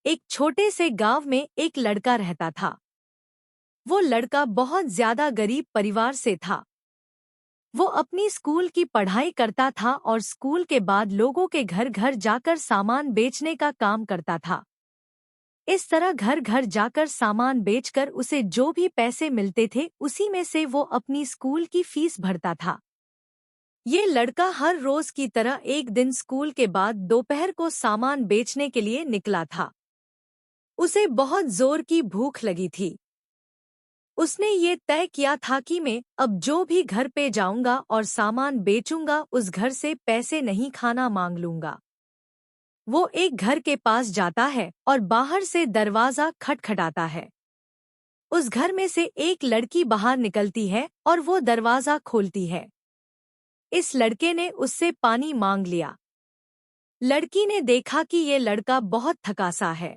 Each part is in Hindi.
एक छोटे से गांव में एक लड़का रहता था। वो लड़का बहुत ज्यादा गरीब परिवार से था। वो अपनी स्कूल की पढ़ाई करता था और स्कूल के बाद लोगों के घर घर जाकर सामान बेचने का काम करता था। इस तरह घर घर जाकर सामान बेचकर उसे जो भी पैसे मिलते थे उसी में से वो अपनी स्कूल की फीस भरता था। ये लड़का हर रोज की तरह एक दिन स्कूल के बाद दोपहर को सामान बेचने के लिए निकला था। उसे बहुत जोर की भूख लगी थी। उसने ये तय किया था कि मैं अब जो भी घर पे जाऊंगा और सामान बेचूंगा उस घर से पैसे नहीं खाना मांग लूंगा। वो एक घर के पास जाता है और बाहर से दरवाजा खटखटाता है। उस घर में से एक लड़की बाहर निकलती है और वो दरवाजा खोलती है। इस लड़के ने उससे पानी मांग लिया। लड़की ने देखा कि ये लड़का बहुत थकासा है।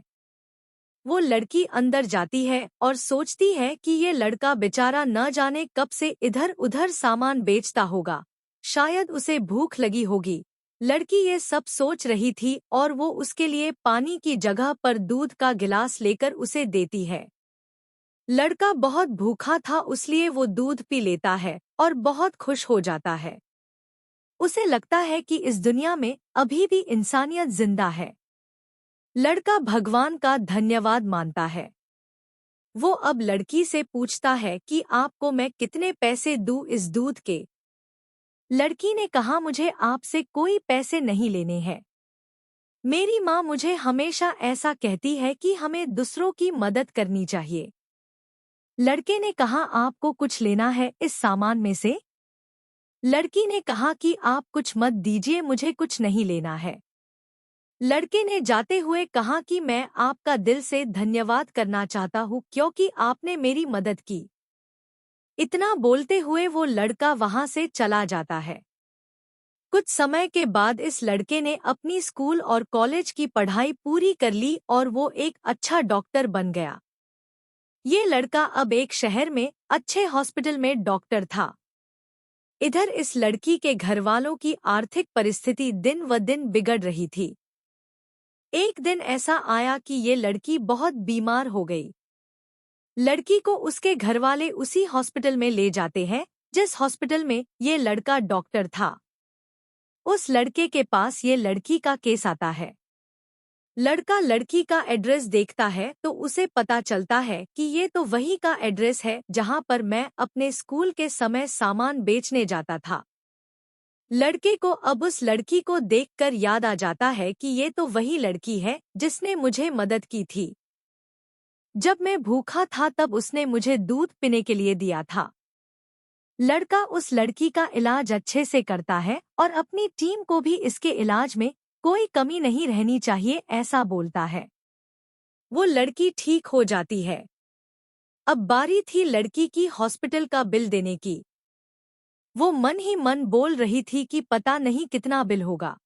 वो लड़की अंदर जाती है और सोचती है कि ये लड़का बेचारा न जाने कब से इधर उधर सामान बेचता होगा, शायद उसे भूख लगी होगी। लड़की ये सब सोच रही थी और वो उसके लिए पानी की जगह पर दूध का गिलास लेकर उसे देती है। लड़का बहुत भूखा था इसलिए वो दूध पी लेता है और बहुत खुश हो जाता है। उसे लगता है कि इस दुनिया में अभी भी इंसानियत जिंदा है। लड़का भगवान का धन्यवाद मानता है। वो अब लड़की से पूछता है कि आपको मैं कितने पैसे दूं इस दूध के। लड़की ने कहा मुझे आपसे कोई पैसे नहीं लेने हैं। मेरी माँ मुझे हमेशा ऐसा कहती है कि हमें दूसरों की मदद करनी चाहिए। लड़के ने कहा आपको कुछ लेना है इस सामान में से? लड़की ने कहा कि आप कुछ मत दीजिए, मुझे कुछ नहीं लेना है। लड़के ने जाते हुए कहा कि मैं आपका दिल से धन्यवाद करना चाहता हूँ क्योंकि आपने मेरी मदद की। इतना बोलते हुए वो लड़का वहां से चला जाता है। कुछ समय के बाद इस लड़के ने अपनी स्कूल और कॉलेज की पढ़ाई पूरी कर ली और वो एक अच्छा डॉक्टर बन गया। ये लड़का अब एक शहर में अच्छे हॉस्पिटल में डॉक्टर था। इधर इस लड़की के घरवालों की आर्थिक परिस्थिति दिन व दिन बिगड़ रही थी। एक दिन ऐसा आया कि ये लड़की बहुत बीमार हो गई। लड़की को उसके घरवाले उसी हॉस्पिटल में ले जाते हैं जिस हॉस्पिटल में ये लड़का डॉक्टर था। उस लड़के के पास ये लड़की का केस आता है। लड़का लड़की का एड्रेस देखता है तो उसे पता चलता है कि ये तो वही का एड्रेस है जहां पर मैं अपने स्कूल के समय सामान बेचने जाता था। लड़के को अब उस लड़की को देखकर याद आ जाता है कि ये तो वही लड़की है जिसने मुझे मदद की थी। जब मैं भूखा था तब उसने मुझे दूध पीने के लिए दिया था। लड़का उस लड़की का इलाज अच्छे से करता है और अपनी टीम को भी इसके इलाज में कोई कमी नहीं रहनी चाहिए ऐसा बोलता है। वो लड़की ठीक हो जाती है। अब बारी थी लड़की की हॉस्पिटल का बिल देने की। वो मन ही मन बोल रही थी कि पता नहीं कितना बिल होगा।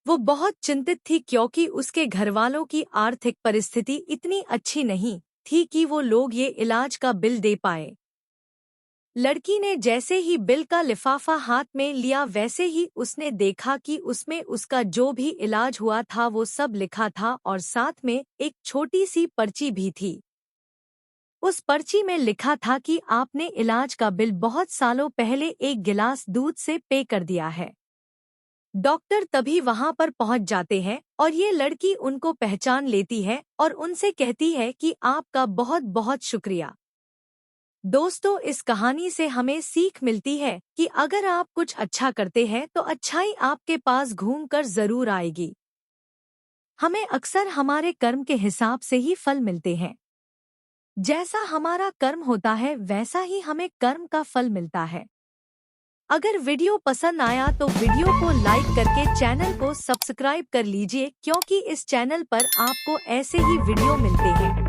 वो बहुत चिंतित थी क्योंकि उसके घरवालों की आर्थिक परिस्थिति इतनी अच्छी नहीं थी कि वो लोग ये इलाज का बिल दे पाए। लड़की ने जैसे ही बिल का लिफाफा हाथ में लिया वैसे ही उसने देखा कि उसमें उसका जो भी इलाज हुआ था वो सब लिखा था और साथ में एक छोटी सी पर्ची भी थी। उस पर्ची में लिखा था कि आपने इलाज का बिल बहुत सालों पहले एक गिलास दूध से पे कर दिया है। डॉक्टर तभी वहां पर पहुंच जाते हैं और ये लड़की उनको पहचान लेती है और उनसे कहती है कि आपका बहुत बहुत शुक्रिया। दोस्तों, इस कहानी से हमें सीख मिलती है कि अगर आप कुछ अच्छा करते हैं तो अच्छाई आपके पास घूमकर जरूर आएगी। हमें अक्सर हमारे कर्म के हिसाब से ही फल मिलते हैं। जैसा हमारा कर्म होता है वैसा ही हमें कर्म का फल मिलता है। अगर वीडियो पसंद आया तो वीडियो को लाइक करके चैनल को सब्सक्राइब कर लीजिए क्योंकि इस चैनल पर आपको ऐसे ही वीडियो मिलते हैं।